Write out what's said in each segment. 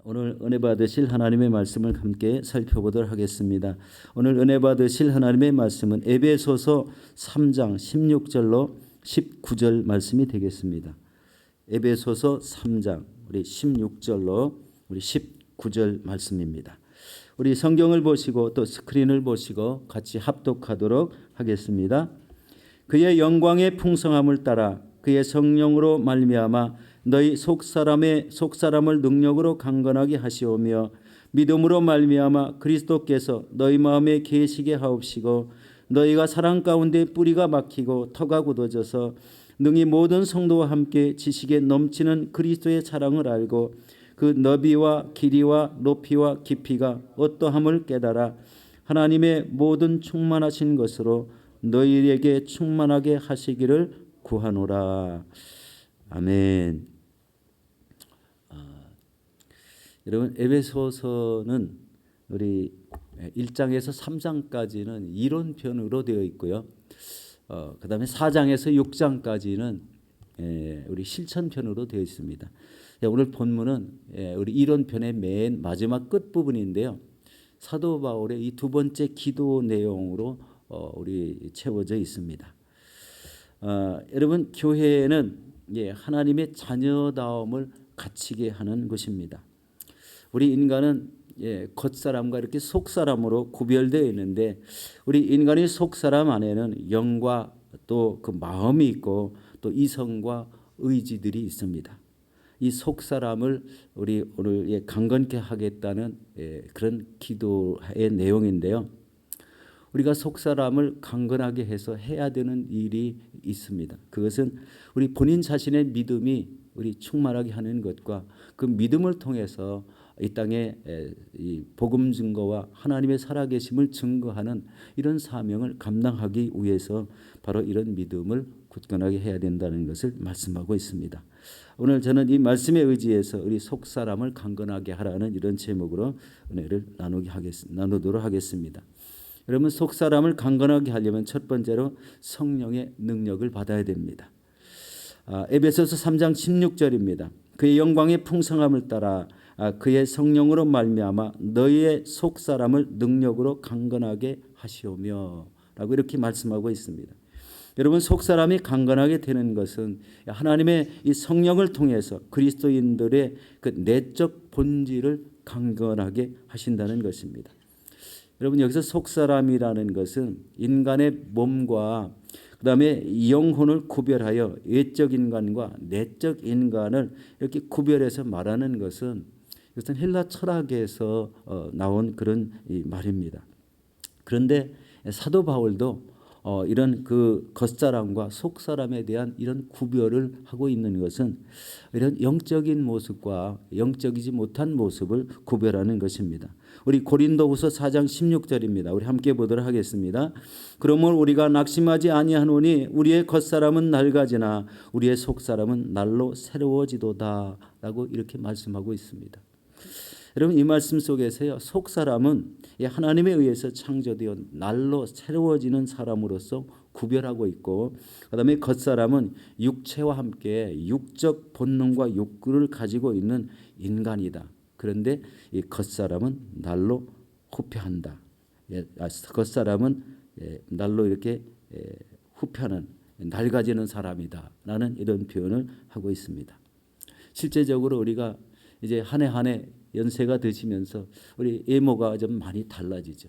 오늘 은혜 받으실 하나님의 말씀을 함께 살펴보도록 하겠습니다. 오늘 은혜 받으실 하나님의 말씀은 에베소서 3장 16절로 19절 말씀이 되겠습니다. 에베소서 3장 우리 16절로 우리 19절 말씀입니다. 우리 성경을 보시고 또 스크린을 보시고 같이 합독하도록 하겠습니다. 그의 영광의 풍성함을 따라 그의 성령으로 말미암아 너희 속사람을 능력으로 강건하게 하시오며 믿음으로 말미암아 그리스도께서 너희 마음에 계시게 하옵시고 너희가 사랑 가운데 뿌리가 막히고 터가 굳어져서 능히 모든 성도와 함께 지식에 넘치는 그리스도의 사랑을 알고 그 너비와 길이와 높이와 깊이가 어떠함을 깨달아 하나님의 모든 충만하신 것으로 너희에게 충만하게 하시기를 구하노라. 아멘. 여러분, 에베소서는 우리 1장에서 3장까지는 이론편으로 되어 있고요. 그 다음에 4장에서 6장까지는 우리 실천편으로 되어 있습니다. 오늘 본문은 우리 이론편의 맨 마지막 끝부분인데요. 사도 바울의 이 두 번째 기도 내용으로 우리 채워져 있습니다. 여러분, 교회는 하나님의 자녀다움을 갖추게 하는 것입니다. 우리 인간은 겉사람과 이렇게 속사람으로 구별되어 있는데 우리 인간의 속사람 안에는 영과 또 그 마음이 있고 또 이성과 의지들이 있습니다. 이 속사람을 우리 오늘 강건케 하겠다는 그런 기도의 내용인데요. 우리가 속사람을 강건하게 해서 해야 되는 일이 있습니다. 그것은 우리 본인 자신의 믿음이 우리 충만하게 하는 것과 그 믿음을 통해서 이 땅에 이 복음 증거와 하나님의 살아계심을 증거하는 이런 사명을 감당하기 위해서 바로 이런 믿음을 굳건하게 해야 된다는 것을 말씀하고 있습니다. 오늘 저는 이 말씀에 의지해서 우리 속사람을 강건하게 하라는 이런 제목으로 은혜를 나누도록 하겠습니다. 여러분, 속사람을 강건하게 하려면 첫 번째로 성령의 능력을 받아야 됩니다. 에베소서 3장 16절입니다. 그의 영광의 풍성함을 따라 그의 성령으로 말미암아 너희의 속사람을 능력으로 강건하게 하시오며 라고 이렇게 말씀하고 있습니다. 여러분, 속사람이 강건하게 되는 것은 하나님의 이 성령을 통해서 그리스도인들의 그 내적 본질을 강건하게 하신다는 것입니다. 여러분, 여기서 속사람이라는 것은 인간의 몸과 그 다음에 영혼을 구별하여 외적 인간과 내적 인간을 이렇게 구별해서 말하는 것은 이것은 헬라 철학에서 나온 그런 말입니다. 그런데 사도 바울도 이런 그 겉사람과 속사람에 대한 이런 구별을 하고 있는 것은 이런 영적인 모습과 영적이지 못한 모습을 구별하는 것입니다. 우리 고린도후서 4장 16절입니다. 우리 함께 보도록 하겠습니다. 그러므로 우리가 낙심하지 아니하노니 우리의 겉사람은 낡아지나 우리의 속사람은 날로 새로워지도다 라고 이렇게 말씀하고 있습니다. 여러분, 이 말씀 속에서요, 속사람은 하나님에 의해서 창조되어 날로 새로워지는 사람으로서 구별하고 있고, 그다음에 겉사람은 육체와 함께 육적 본능과 욕구를 가지고 있는 인간이다. 그런데 이 겉사람은 날로 후패한다. 겉사람은 날로 이렇게 후패하는 낡아지는 사람이다라는 이런 표현을 하고 있습니다. 실제적으로 우리가 이제 한 해 한 해 연세가 드시면서 우리 외모가 좀 많이 달라지죠.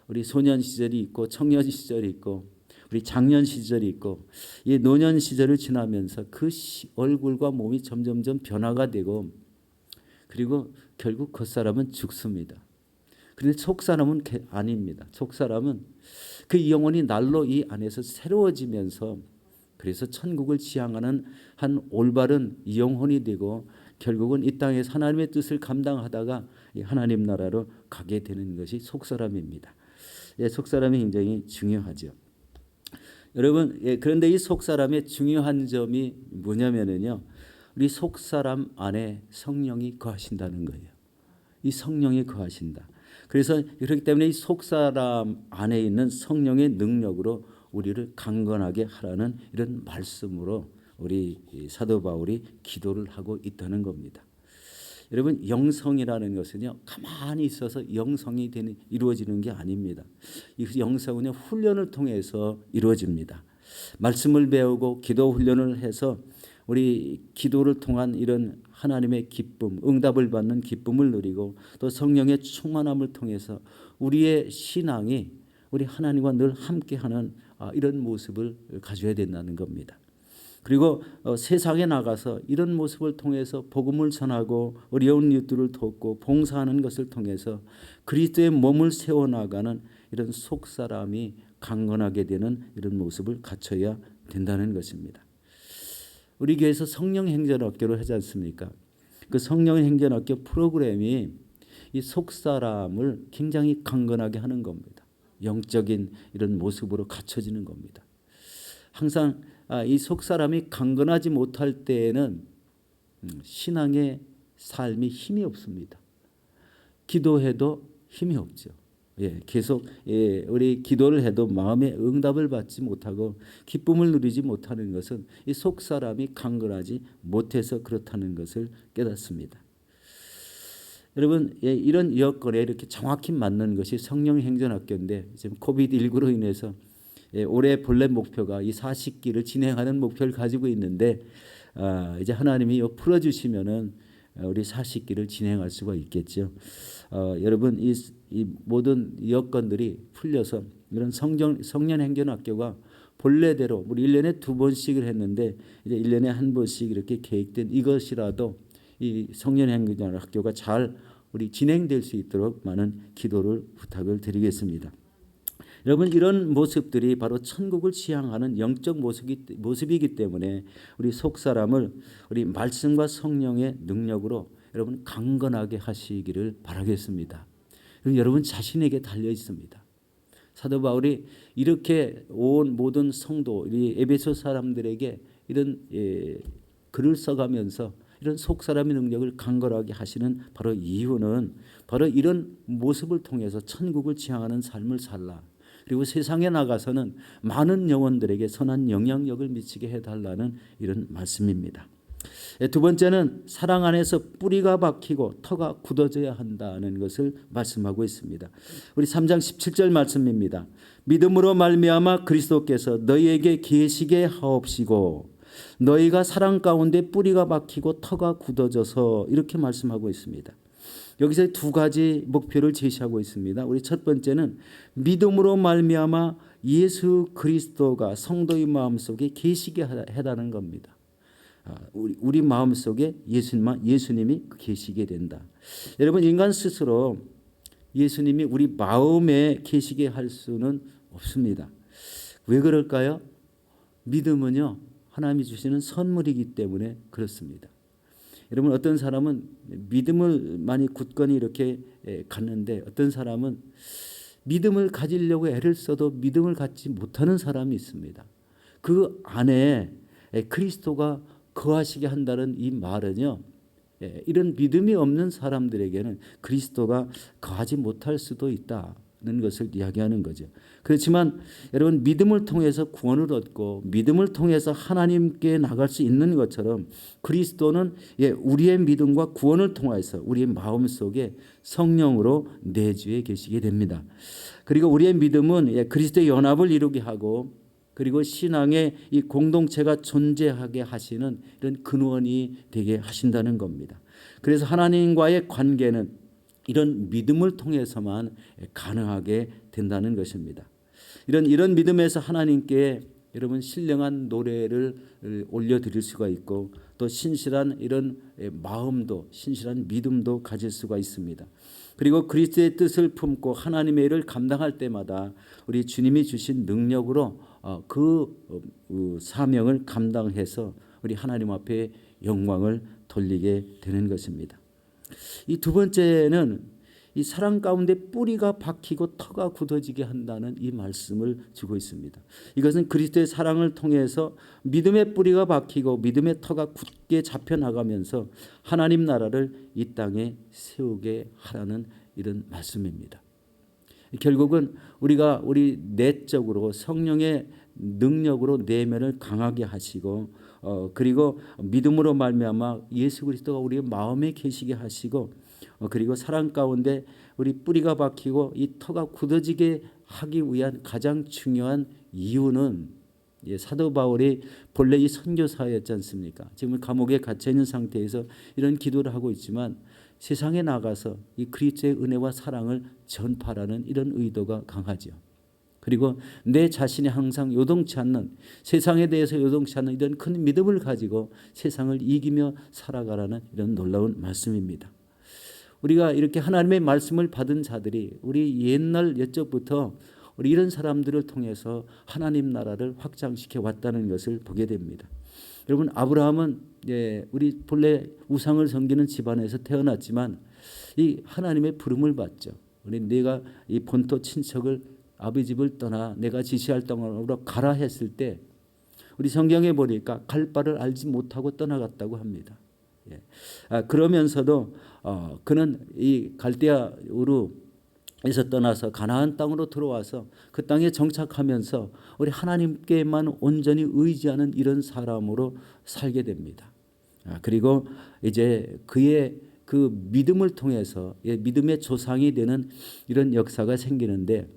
우리 소년 시절이 있고 청년 시절이 있고 우리 장년 시절이 있고 이 노년 시절을 지나면서 그 얼굴과 몸이 점점점 변화가 되고 그리고 결국 겉사람은 죽습니다. 그런데 속사람은 아닙니다. 속사람은 그 영혼이 날로 이 안에서 새로워지면서 그래서 천국을 지향하는 한 올바른 영혼이 되고 결국은 이 땅에서 하나님의 뜻을 감당하다가 하나님 나라로 가게 되는 것이 속사람입니다. 속사람이 굉장히 중요하죠. 여러분, 그런데 이 속사람의 중요한 점이 뭐냐면요, 우리 속사람 안에 성령이 거하신다는 거예요. 이 성령이 거하신다. 그래서 그렇기 때문에 이 속사람 안에 있는 성령의 능력으로 우리를 강건하게 하라는 이런 말씀으로 우리 사도 바울이 기도를 하고 있다는 겁니다. 여러분 영성이라는 것은요 가만히 있어서 영성이 이루어지는 게 아닙니다. 이 영성은요 훈련을 통해서 이루어집니다. 말씀을 배우고 기도 훈련을 해서 우리 기도를 통한 이런 하나님의 기쁨, 응답을 받는 기쁨을 누리고 또 성령의 충만함을 통해서 우리의 신앙이 우리 하나님과 늘 함께하는 이런 모습을 가져야 된다는 겁니다. 그리고 세상에 나가서 이런 모습을 통해서 복음을 전하고 어려운 이웃들을 돕고 봉사하는 것을 통해서 그리스도의 몸을 세워나가는 이런 속사람이 강건하게 되는 이런 모습을 갖춰야 된다는 것입니다. 우리 교회에서 성령행전학교를 하지 않습니까? 그 성령행전학교 프로그램이 이 속사람을 굉장히 강건하게 하는 겁니다. 영적인 이런 모습으로 갖춰지는 겁니다. 항상 이 속사람이 강건하지 못할 때에는 신앙의 삶이 힘이 없습니다. 기도해도 힘이 없죠. 계속 우리 기도를 해도 마음의 응답을 받지 못하고 기쁨을 누리지 못하는 것은 이 속사람이 강건하지 못해서 그렇다는 것을 깨닫습니다. 여러분 이런 여건에 이렇게 정확히 맞는 것이 성령행전학교인데 지금 코비드19로 인해서 올해 본래 목표가 이 40기를 진행하는 목표를 가지고 있는데 이제 하나님이 풀어주시면은 우리 40기를 진행할 수가 있겠죠. 여러분 이 모든 여건들이 풀려서 이런 성령행전학교가 본래대로 우리 1년에 2번씩을 했는데 이제 1년에 1번씩 이렇게 계획된 이것이라도 이 성령행전학교가 잘 우리 진행될 수 있도록 많은 기도를 부탁을 드리겠습니다. 여러분 이런 모습들이 바로 천국을 지향하는 영적 모습이기 때문에 우리 속사람을 우리 말씀과 성령의 능력으로 여러분 강건하게 하시기를 바라겠습니다. 여러분 자신에게 달려 있습니다. 사도 바울이 이렇게 온 모든 성도 이 에베소 사람들에게 이런 글을 써가면서 이런 속사람의 능력을 강건하게 하시는 바로 이유는 바로 이런 모습을 통해서 천국을 지향하는 삶을 살라. 그리고 세상에 나가서는 많은 영혼들에게 선한 영향력을 미치게 해달라는 이런 말씀입니다. 두 번째는 사랑 안에서 뿌리가 박히고 터가 굳어져야 한다는 것을 말씀하고 있습니다. 우리 3장 17절 말씀입니다. 믿음으로 말미암아 그리스도께서 너희에게 계시게 하옵시고 너희가 사랑 가운데 뿌리가 박히고 터가 굳어져서 이렇게 말씀하고 있습니다. 여기서 두 가지 목표를 제시하고 있습니다. 우리 첫 번째는 믿음으로 말미암아 예수 그리스도가 성도의 마음속에 계시게 해달라는 겁니다. 우리 마음속에 예수님이 계시게 된다. 여러분 인간 스스로 예수님이 우리 마음에 계시게 할 수는 없습니다. 왜 그럴까요? 믿음은요 하나님이 주시는 선물이기 때문에 그렇습니다. 여러분 어떤 사람은 믿음을 많이 굳건히 이렇게 갖는데 어떤 사람은 믿음을 가지려고 애를 써도 믿음을 갖지 못하는 사람이 있습니다. 그 안에 그리스도가 거하시게 한다는 이 말은요. 이런 믿음이 없는 사람들에게는 그리스도가 거하지 못할 수도 있다는 것을 이야기하는 거죠. 그렇지만 여러분 믿음을 통해서 구원을 얻고 믿음을 통해서 하나님께 나갈 수 있는 것처럼 그리스도는 우리의 믿음과 구원을 통해서 우리의 마음속에 성령으로 내주해 계시게 됩니다. 그리고 우리의 믿음은 그리스도의 연합을 이루게 하고 그리고 신앙의 이 공동체가 존재하게 하시는 이런 근원이 되게 하신다는 겁니다. 그래서 하나님과의 관계는 이런 믿음을 통해서만 가능하게 된다는 것입니다. 이런 믿음에서 하나님께 여러분 신령한 노래를 올려드릴 수가 있고 또 신실한 이런 마음도 신실한 믿음도 가질 수가 있습니다. 그리고 그리스도의 뜻을 품고 하나님의 일을 감당할 때마다 우리 주님이 주신 능력으로 그 사명을 감당해서 우리 하나님 앞에 영광을 돌리게 되는 것입니다. 이 두 번째는 이 사랑 가운데 뿌리가 박히고 터가 굳어지게 한다는 이 말씀을 주고 있습니다. 이것은 그리스도의 사랑을 통해서 믿음의 뿌리가 박히고 믿음의 터가 굳게 잡혀나가면서 하나님 나라를 이 땅에 세우게 하라는 이런 말씀입니다. 결국은 우리가 우리 내적으로 성령의 능력으로 내면을 강하게 하시고 그리고 믿음으로 말미암아 예수 그리스도가 우리의 마음에 계시게 하시고 그리고 사랑 가운데 우리 뿌리가 박히고 이 터가 굳어지게 하기 위한 가장 중요한 이유는 사도 바울이 본래 이 선교사였지 않습니까? 지금 감옥에 갇혀 있는 상태에서 이런 기도를 하고 있지만 세상에 나가서 이 그리스도의 은혜와 사랑을 전파하라는 이런 의도가 강하죠. 그리고 내 자신이 항상 요동치 않는, 세상에 대해서 요동치 않는 이런 큰 믿음을 가지고 세상을 이기며 살아가라는 이런 놀라운 말씀입니다. 우리가 이렇게 하나님의 말씀을 받은 자들이 우리 옛날 옛적부터 우리 이런 사람들을 통해서 하나님 나라를 확장시켜 왔다는 것을 보게 됩니다. 여러분, 아브라함은 우리 본래 우상을 섬기는 집안에서 태어났지만 이 하나님의 부름을 받죠. 내가 이 본토 친척을 아버지 집을 떠나 내가 지시할 땅으로 가라 했을 때 우리 성경에 보니까 갈 바를 알지 못하고 떠나갔다고 합니다. 그러면서도 그는 이 갈대아 우르에서 떠나서 가나안 땅으로 들어와서 그 땅에 정착하면서 우리 하나님께만 온전히 의지하는 이런 사람으로 살게 됩니다. 그리고 이제 그의 그 믿음을 통해서 믿음의 조상이 되는 이런 역사가 생기는데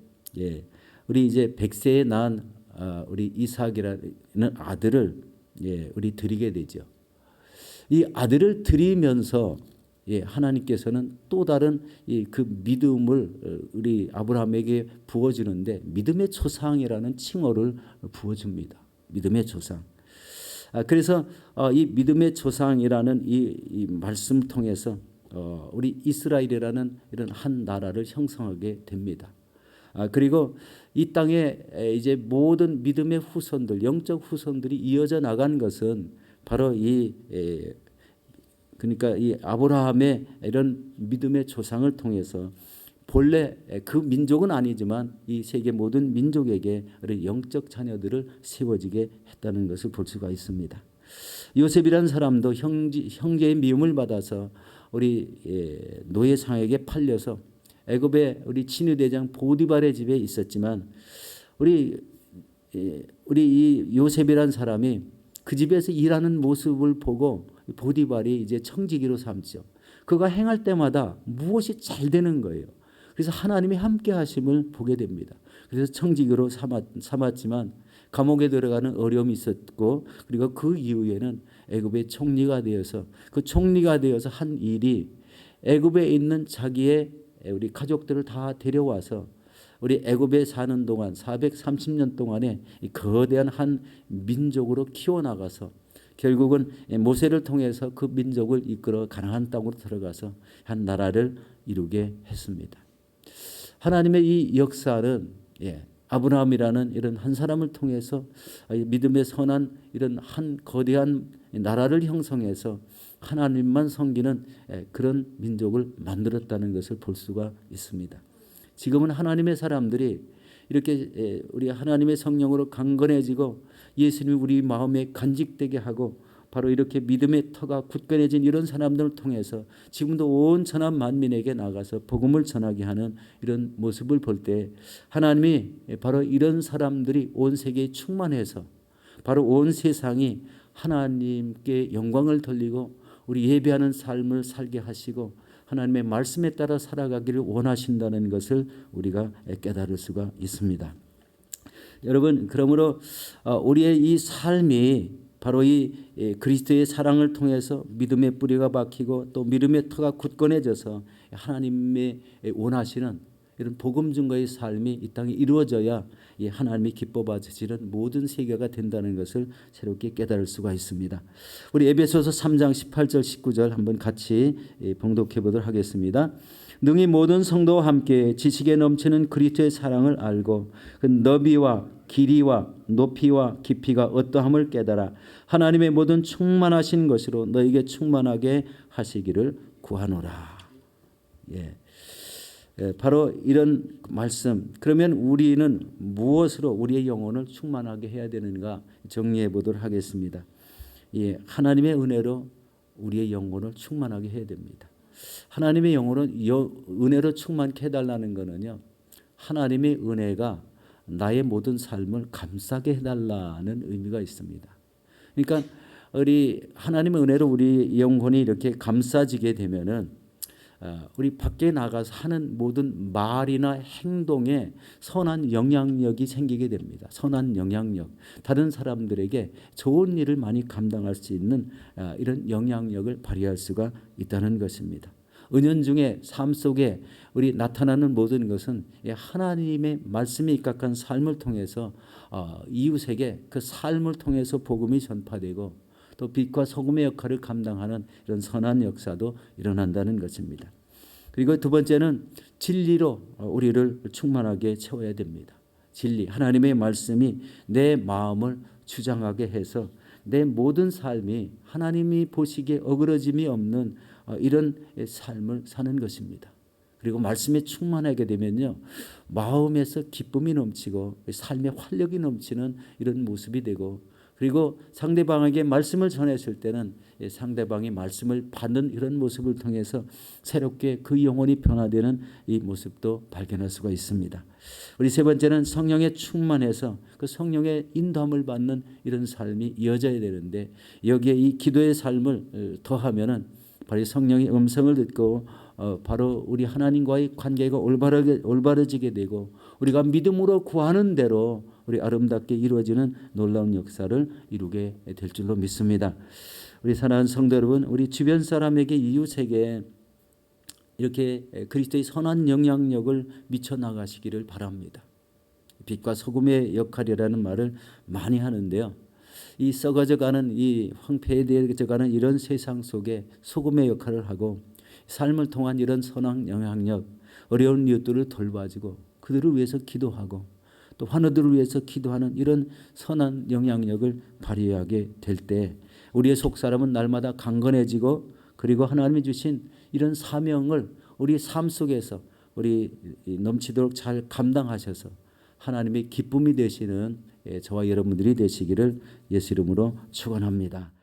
우리 이제 100세에 낳은 우리 이삭이라는 아들을 우리 드리게 되죠. 이 아들을 드리면서 하나님께서는 또 다른 그 믿음을 우리 아브라함에게 부어주는데 믿음의 조상이라는 칭호를 부어줍니다. 믿음의 조상. 그래서 이 믿음의 조상이라는 이 말씀 통해서 우리 이스라엘이라는 이런 한 나라를 형성하게 됩니다. 그리고 이 땅에 이제 모든 믿음의 후손들, 영적 후손들이 이어져 나간 것은 바로 그러니까 이 아브라함의 이런 믿음의 조상을 통해서 본래 그 민족은 아니지만 이 세계 모든 민족에게 영적 자녀들을 세워지게 했다는 것을 볼 수가 있습니다. 요셉이라는 사람도 형제의 미움을 받아서 우리 노예상에게 팔려서 애굽의 우리 친위대장 보디발의 집에 있었지만 우리 이 요셉이라는 사람이 그 집에서 일하는 모습을 보고 보디발이 이제 청지기로 삼죠. 그가 행할 때마다 무엇이 잘 되는 거예요. 그래서 하나님이 함께 하심을 보게 됩니다. 그래서 청지기로 삼았지만 감옥에 들어가는 어려움이 있었고 그리고 그 이후에는 애굽의 총리가 되어서 그 총리가 되어서 한 일이 애굽에 있는 자기의 우리 가족들을 다 데려와서 우리 애굽에 사는 동안 430년 동안에 이 거대한 한 민족으로 키워나가서 결국은 모세를 통해서 그 민족을 이끌어 가나안 땅으로 들어가서 한 나라를 이루게 했습니다. 하나님의 이 역사는 아브라함이라는 이런 한 사람을 통해서 믿음의 선한 이런 한 거대한 나라를 형성해서 하나님만 섬기는 그런 민족을 만들었다는 것을 볼 수가 있습니다. 지금은 하나님의 사람들이 이렇게 우리 하나님의 성령으로 강건해지고 예수님이 우리 마음에 간직되게 하고 바로 이렇게 믿음의 터가 굳건해진 이런 사람들을 통해서 지금도 온 천하 만민에게 나가서 복음을 전하게 하는 이런 모습을 볼 때 하나님이 바로 이런 사람들이 온 세계에 충만해서 바로 온 세상이 하나님께 영광을 돌리고 우리 예배하는 삶을 살게 하시고 하나님의 말씀에 따라 살아가기를 원하신다는 것을 우리가 깨달을 수가 있습니다. 여러분, 그러므로 우리의 이 삶이 바로 이 그리스도의 사랑을 통해서 믿음의 뿌리가 박히고 또 믿음의 터가 굳건해져서 하나님의 원하시는 이런 복음 증거의 삶이 이 땅에 이루어져야 하나님이 기뻐 받으시는 모든 세계가 된다는 것을 새롭게 깨달을 수가 있습니다. 우리 에베소서 3장 18절 19절 한번 같이 봉독해 보도록 하겠습니다. 능히 모든 성도와 함께 지식에 넘치는 그리스도의 사랑을 알고 그 너비와 길이와 높이와 깊이가 어떠함을 깨달아 하나님의 모든 충만하신 것으로 너에게 충만하게 하시기를 구하노라. 바로 이런 말씀. 그러면 우리는 무엇으로 우리의 영혼을 충만하게 해야 되는가 정리해 보도록 하겠습니다. 하나님의 은혜로 우리의 영혼을 충만하게 해야 됩니다. 하나님의 영혼은 은혜로 충만케 해달라는 것은요, 하나님의 은혜가 나의 모든 삶을 감싸게 해달라는 의미가 있습니다. 그러니까 우리 하나님의 은혜로 우리 영혼이 이렇게 감싸지게 되면은 우리 밖에 나가서 하는 모든 말이나 행동에 선한 영향력이 생기게 됩니다. 선한 영향력. 다른 사람들에게 좋은 일을 많이 감당할 수 있는 이런 영향력을 발휘할 수가 있다는 것입니다. 은연중에 삶 속에 우리 나타나는 모든 것은 하나님의 말씀에 입각한 삶을 통해서 이웃에게 그 삶을 통해서 복음이 전파되고 또 빛과 소금의 역할을 감당하는 이런 선한 역사도 일어난다는 것입니다. 그리고 두 번째는 진리로 우리를 충만하게 채워야 됩니다. 진리, 하나님의 말씀이 내 마음을 주장하게 해서 내 모든 삶이 하나님이 보시기에 어그러짐이 없는 이런 삶을 사는 것입니다. 그리고 말씀에 충만하게 되면요, 마음에서 기쁨이 넘치고 삶의 활력이 넘치는 이런 모습이 되고, 그리고 상대방에게 말씀을 전했을 때는 상대방이 말씀을 받는 이런 모습을 통해서 새롭게 그 영혼이 변화되는 이 모습도 발견할 수가 있습니다. 우리 세 번째는 성령에 충만해서 그 성령의 인도함을 받는 이런 삶이 이어져야 되는데, 여기에 이 기도의 삶을 더하면은 바로 성령의 음성을 듣고 바로 우리 하나님과의 관계가 올바러지게 되고 우리가 믿음으로 구하는 대로 우리 아름답게 이루어지는 놀라운 역사를 이루게 될 줄로 믿습니다. 우리 사랑하는 성도 여러분, 우리 주변 사람에게 이웃에게 이렇게 그리스도의 선한 영향력을 미쳐 나가시기를 바랍니다. 빛과 소금의 역할이라는 말을 많이 하는데요. 이 썩어져가는 이 황폐해져가는 이런 세상 속에 소금의 역할을 하고 삶을 통한 이런 선한 영향력, 어려운 이웃들을 돌봐주고 그들을 위해서 기도하고 또 환우들을 위해서 기도하는 이런 선한 영향력을 발휘하게 될 때 우리의 속사람은 날마다 강건해지고 그리고 하나님이 주신 이런 사명을 우리 삶 속에서 우리 넘치도록 잘 감당하셔서 하나님의 기쁨이 되시는 저와 여러분들이 되시기를 예수 이름으로 축원합니다.